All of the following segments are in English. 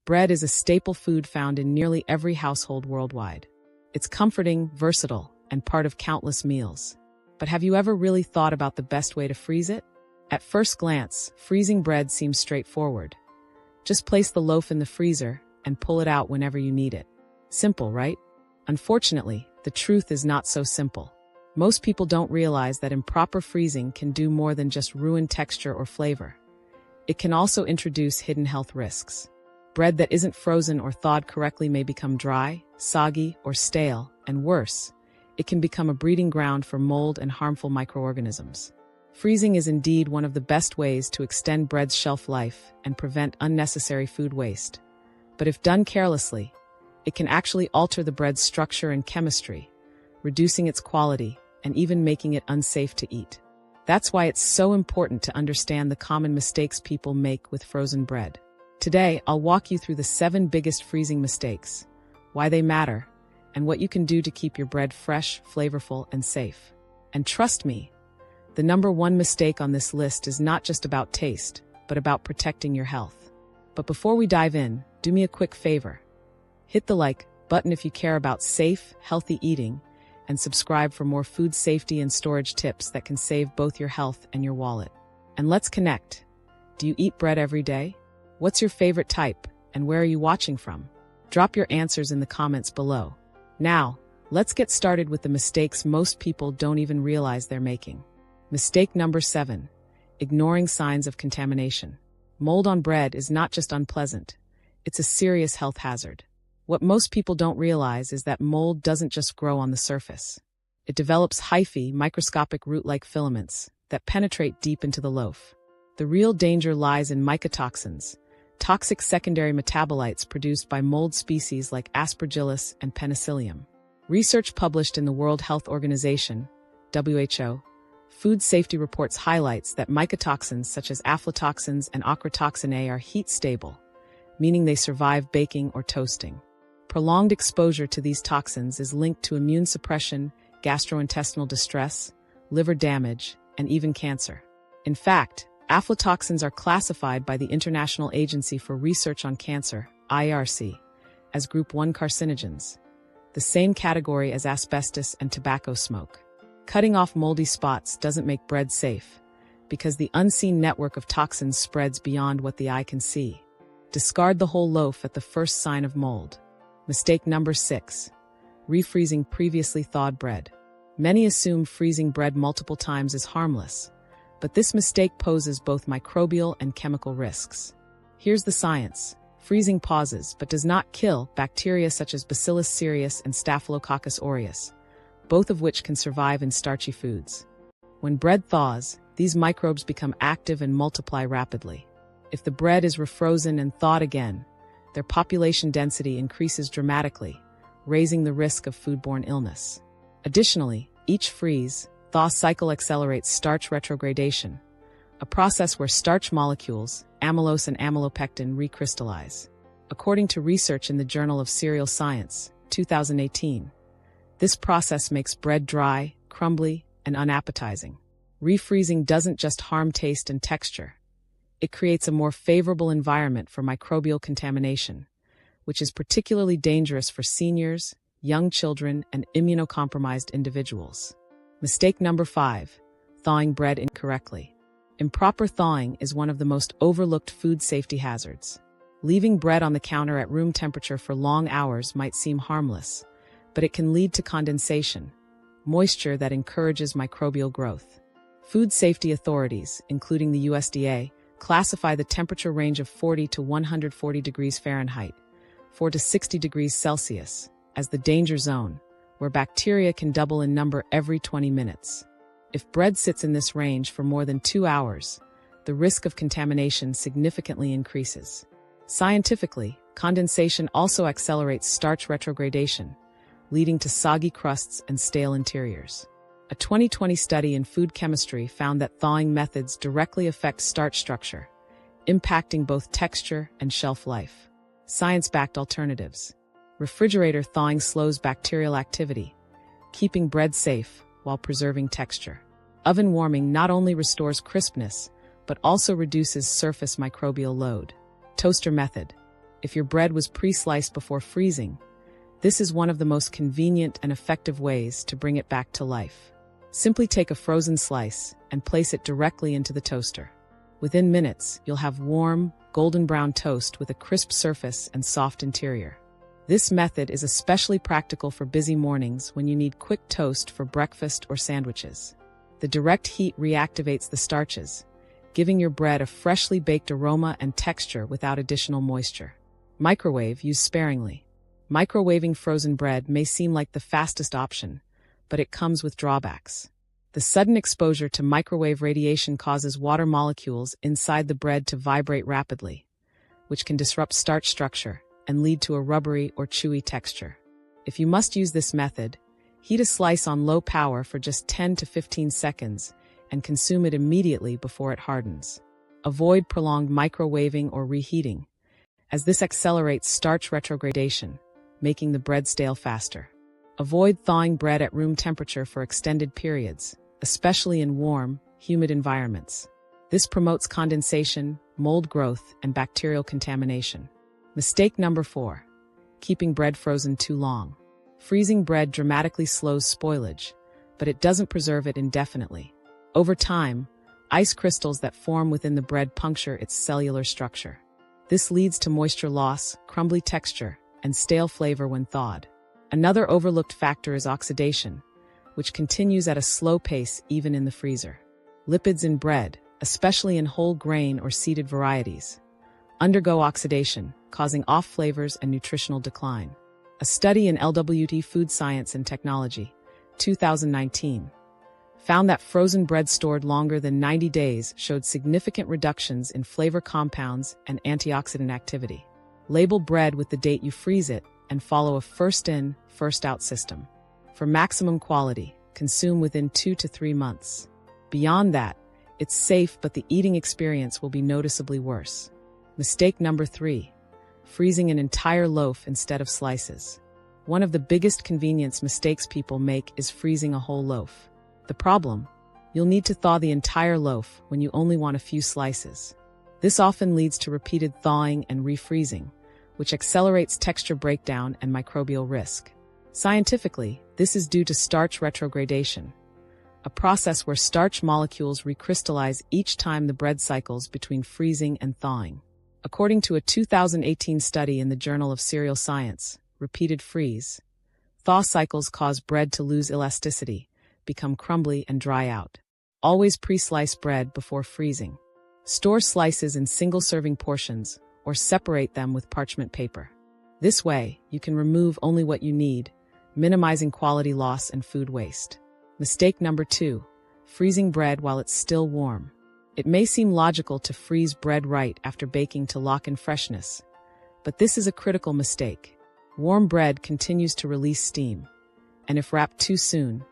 Bread is a staple food found in nearly every household worldwide. It's comforting, versatile, and part of countless meals. But have you ever really thought about the best way to freeze it? At first glance, freezing bread seems straightforward. Just place the loaf in the freezer and pull it out whenever you need it. Simple, right? Unfortunately, the truth is not so simple. Most people don't realize that improper freezing can do more than just ruin texture or flavor. It can also introduce hidden health risks. Bread that isn't frozen or thawed correctly may become dry, soggy, or stale, and worse, it can become a breeding ground for mold and harmful microorganisms. Freezing is indeed one of the best ways to extend bread's shelf life and prevent unnecessary food waste. But if done carelessly, it can actually alter the bread's structure and chemistry, reducing its quality and even making it unsafe to eat. That's why it's so important to understand the common mistakes people make with frozen bread. Today, I'll walk you through the 7 biggest freezing mistakes, why they matter, and what you can do to keep your bread fresh, flavorful, and safe. And trust me, the number 1 mistake on this list is not just about taste, but about protecting your health. But before we dive in, do me a quick favor. Hit the like button if you care about safe, healthy eating, and subscribe for more food safety and storage tips that can save both your health and your wallet. And let's connect. Do you eat bread every day? What's your favorite type, and where are you watching from? Drop your answers in the comments below. Now, let's get started with the mistakes most people don't even realize they're making. Mistake number 7, ignoring signs of contamination. Mold on bread is not just unpleasant, it's a serious health hazard. What most people don't realize is that mold doesn't just grow on the surface. It develops hyphae, microscopic root-like filaments, that penetrate deep into the loaf. The real danger lies in mycotoxins, toxic secondary metabolites produced by mold species like Aspergillus and Penicillium. Research published in the World Health Organization, WHO, Food Safety Reports highlights that mycotoxins such as aflatoxins and ochratoxin A are heat-stable, meaning they survive baking or toasting. Prolonged exposure to these toxins is linked to immune suppression, gastrointestinal distress, liver damage, and even cancer. In fact, aflatoxins are classified by the International Agency for Research on Cancer, IARC, as Group 1 carcinogens, the same category as asbestos and tobacco smoke. Cutting off moldy spots doesn't make bread safe, because the unseen network of toxins spreads beyond what the eye can see. Discard the whole loaf at the first sign of mold. Mistake number 6, refreezing previously thawed bread. Many assume freezing bread multiple times is harmless, but this mistake poses both microbial and chemical risks. Here's the science. Freezing pauses, but does not kill, bacteria such as Bacillus cereus and Staphylococcus aureus, both of which can survive in starchy foods. When bread thaws, these microbes become active and multiply rapidly. If the bread is refrozen and thawed again, their population density increases dramatically, raising the risk of foodborne illness. Additionally, each freeze-thaw cycle accelerates starch retrogradation, a process where starch molecules, amylose and amylopectin, recrystallize. According to research in the Journal of Cereal Science, 2018, this process makes bread dry, crumbly, and unappetizing. Refreezing doesn't just harm taste and texture. It creates a more favorable environment for microbial contamination, which is particularly dangerous for seniors, young children, and immunocompromised individuals. Mistake number 5, thawing bread incorrectly. Improper thawing is one of the most overlooked food safety hazards. Leaving bread on the counter at room temperature for long hours might seem harmless, but it can lead to condensation, moisture that encourages microbial growth. Food safety authorities, including the USDA, classify the temperature range of 40 to 140 degrees Fahrenheit, 4 to 60 degrees Celsius, as the danger zone, where bacteria can double in number every 20 minutes. If bread sits in this range for more than 2 hours, the risk of contamination significantly increases. Scientifically, condensation also accelerates starch retrogradation, leading to soggy crusts and stale interiors. A 2020 study in food chemistry found that thawing methods directly affect starch structure, impacting both texture and shelf life. Science-backed alternatives. Refrigerator thawing slows bacterial activity, keeping bread safe while preserving texture. Oven warming not only restores crispness, but also reduces surface microbial load. Toaster method. If your bread was pre-sliced before freezing, this is one of the most convenient and effective ways to bring it back to life. Simply take a frozen slice and place it directly into the toaster. Within minutes, you'll have warm, golden brown toast with a crisp surface and soft interior. This method is especially practical for busy mornings when you need quick toast for breakfast or sandwiches. The direct heat reactivates the starches, giving your bread a freshly baked aroma and texture without additional moisture. Microwave used sparingly. Microwaving frozen bread may seem like the fastest option, but it comes with drawbacks. The sudden exposure to microwave radiation causes water molecules inside the bread to vibrate rapidly, which can disrupt starch structure and lead to a rubbery or chewy texture. If you must use this method, heat a slice on low power for just 10 to 15 seconds and consume it immediately before it hardens. Avoid prolonged microwaving or reheating, as this accelerates starch retrogradation, making the bread stale faster. Avoid thawing bread at room temperature for extended periods, especially in warm, humid environments. This promotes condensation, mold growth, and bacterial contamination. Mistake number 4. Keeping bread frozen too long. Freezing bread dramatically slows spoilage, but it doesn't preserve it indefinitely. Over time, ice crystals that form within the bread puncture its cellular structure. This leads to moisture loss, crumbly texture, and stale flavor when thawed. Another overlooked factor is oxidation, which continues at a slow pace even in the freezer. Lipids in bread, especially in whole grain or seeded varieties, undergo oxidation, causing off flavors and nutritional decline. A study in LWT Food Science and Technology, 2019, found that frozen bread stored longer than 90 days showed significant reductions in flavor compounds and antioxidant activity. Label bread with the date you freeze it and follow a first-in, first-out system. For maximum quality, consume within 2 to 3 months. Beyond that, it's safe, but the eating experience will be noticeably worse. Mistake number 3. Freezing an entire loaf instead of slices. One of the biggest convenience mistakes people make is freezing a whole loaf. The problem? You'll need to thaw the entire loaf when you only want a few slices. This often leads to repeated thawing and refreezing, which accelerates texture breakdown and microbial risk. Scientifically, this is due to starch retrogradation, a process where starch molecules recrystallize each time the bread cycles between freezing and thawing. According to a 2018 study in the Journal of Cereal Science, repeated freeze-thaw cycles cause bread to lose elasticity, become crumbly, and dry out. Always pre-slice bread before freezing. Store slices in single-serving portions or separate them with parchment paper. This way, you can remove only what you need, minimizing quality loss and food waste. Mistake number 2. Freezing bread while it's still warm. It may seem logical to freeze bread right after baking to lock in freshness, but this is a critical mistake. Warm bread continues to release steam, and if wrapped too soon,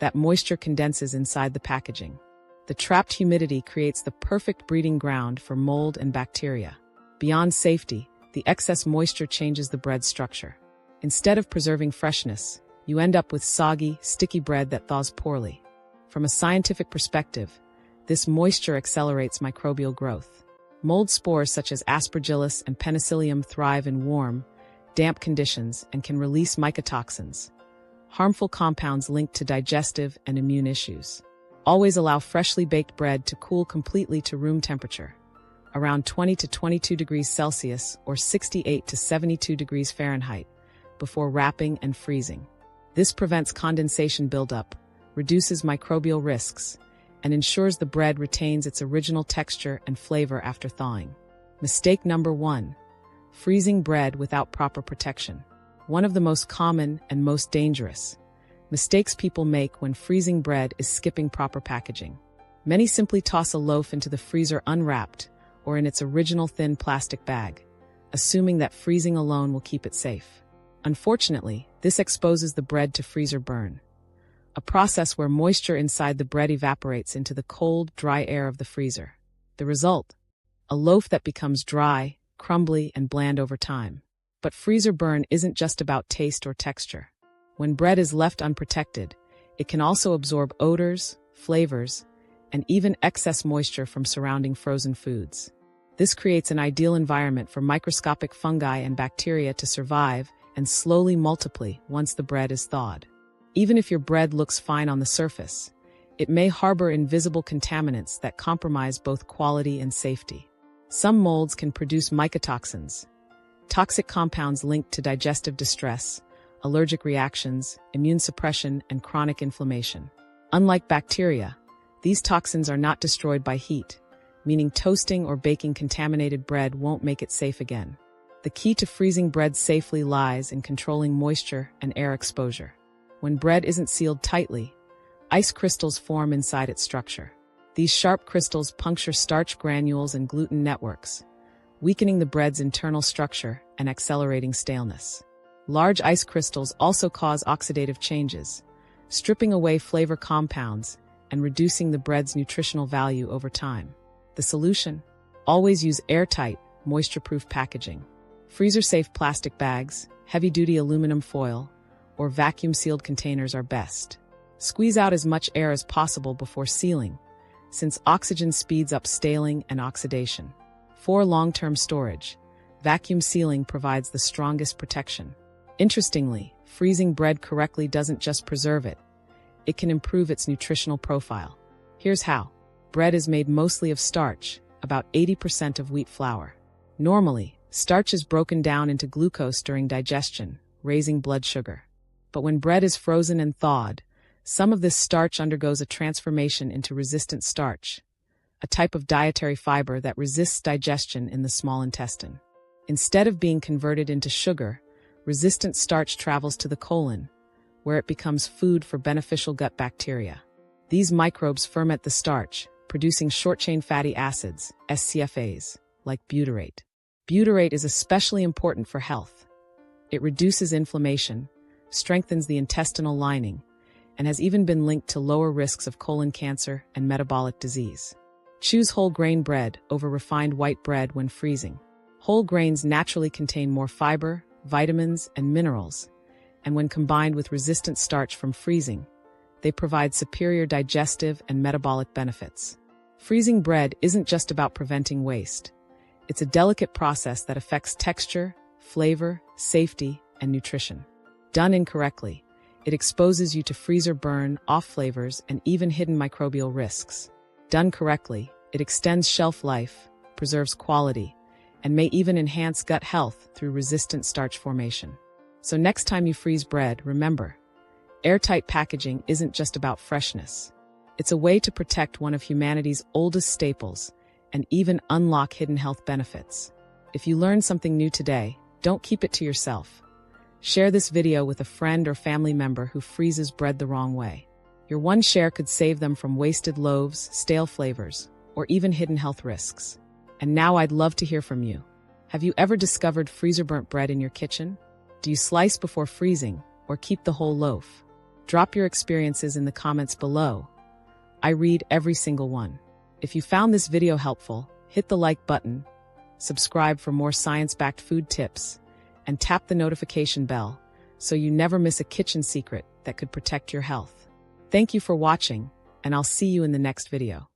that moisture condenses inside the packaging. The trapped humidity creates the perfect breeding ground for mold and bacteria. Beyond safety, the excess moisture changes the bread's structure. Instead of preserving freshness, you end up with soggy, sticky bread that thaws poorly. From a scientific perspective, this moisture accelerates microbial growth. Mold spores such as Aspergillus and Penicillium thrive in warm, damp conditions and can release mycotoxins, harmful compounds linked to digestive and immune issues. Always allow freshly baked bread to cool completely to room temperature, around 20 to 22 degrees Celsius or 68 to 72 degrees Fahrenheit, before wrapping and freezing. This prevents condensation buildup, reduces microbial risks, and ensures the bread retains its original texture and flavor after thawing. Mistake number 1. Freezing bread without proper protection. One of the most common and most dangerous mistakes people make when freezing bread is skipping proper packaging. Many simply toss a loaf into the freezer unwrapped or in its original thin plastic bag, assuming that freezing alone will keep it safe. Unfortunately, this exposes the bread to freezer burn, a process where moisture inside the bread evaporates into the cold, dry air of the freezer. The result? A loaf that becomes dry, crumbly, and bland over time. But freezer burn isn't just about taste or texture. When bread is left unprotected, it can also absorb odors, flavors, and even excess moisture from surrounding frozen foods. This creates an ideal environment for microscopic fungi and bacteria to survive and slowly multiply once the bread is thawed. Even if your bread looks fine on the surface, it may harbor invisible contaminants that compromise both quality and safety. Some molds can produce mycotoxins, toxic compounds linked to digestive distress, allergic reactions, immune suppression, and chronic inflammation. Unlike bacteria, these toxins are not destroyed by heat, meaning toasting or baking contaminated bread won't make it safe again. The key to freezing bread safely lies in controlling moisture and air exposure. When bread isn't sealed tightly, ice crystals form inside its structure. These sharp crystals puncture starch granules and gluten networks, weakening the bread's internal structure and accelerating staleness. Large ice crystals also cause oxidative changes, stripping away flavor compounds and reducing the bread's nutritional value over time. The solution? Always use airtight, moisture-proof packaging. Freezer-safe plastic bags, heavy-duty aluminum foil, or vacuum-sealed containers are best. Squeeze out as much air as possible before sealing, since oxygen speeds up staling and oxidation. For long-term storage, vacuum sealing provides the strongest protection. Interestingly, freezing bread correctly doesn't just preserve it, it can improve its nutritional profile. Here's how. Bread is made mostly of starch, about 80% of wheat flour. Normally, starch is broken down into glucose during digestion, raising blood sugar. But when bread is frozen and thawed, some of this starch undergoes a transformation into resistant starch, a type of dietary fiber that resists digestion in the small intestine. Instead of being converted into sugar, resistant starch travels to the colon, where it becomes food for beneficial gut bacteria. These microbes ferment the starch, producing short-chain fatty acids, SCFAs, like butyrate. Butyrate is especially important for health. It reduces inflammation, strengthens the intestinal lining, and has even been linked to lower risks of colon cancer and metabolic disease. Choose whole grain bread over refined white bread when freezing. Whole grains naturally contain more fiber, vitamins, and minerals, and when combined with resistant starch from freezing, they provide superior digestive and metabolic benefits. Freezing bread isn't just about preventing waste. It's a delicate process that affects texture, flavor, safety, and nutrition. Done incorrectly, it exposes you to freezer burn, off flavors, and even hidden microbial risks. Done correctly, it extends shelf life, preserves quality, and may even enhance gut health through resistant starch formation. So next time you freeze bread, remember, airtight packaging isn't just about freshness. It's a way to protect one of humanity's oldest staples and even unlock hidden health benefits. If you learned something new today, don't keep it to yourself. Share this video with a friend or family member who freezes bread the wrong way. Your one share could save them from wasted loaves, stale flavors, or even hidden health risks. And now I'd love to hear from you. Have you ever discovered freezer-burnt bread in your kitchen? Do you slice before freezing or keep the whole loaf? Drop your experiences in the comments below. I read every single one. If you found this video helpful, hit the like button, subscribe for more science-backed food tips, and tap the notification bell so you never miss a kitchen secret that could protect your health. Thank you for watching, and I'll see you in the next video.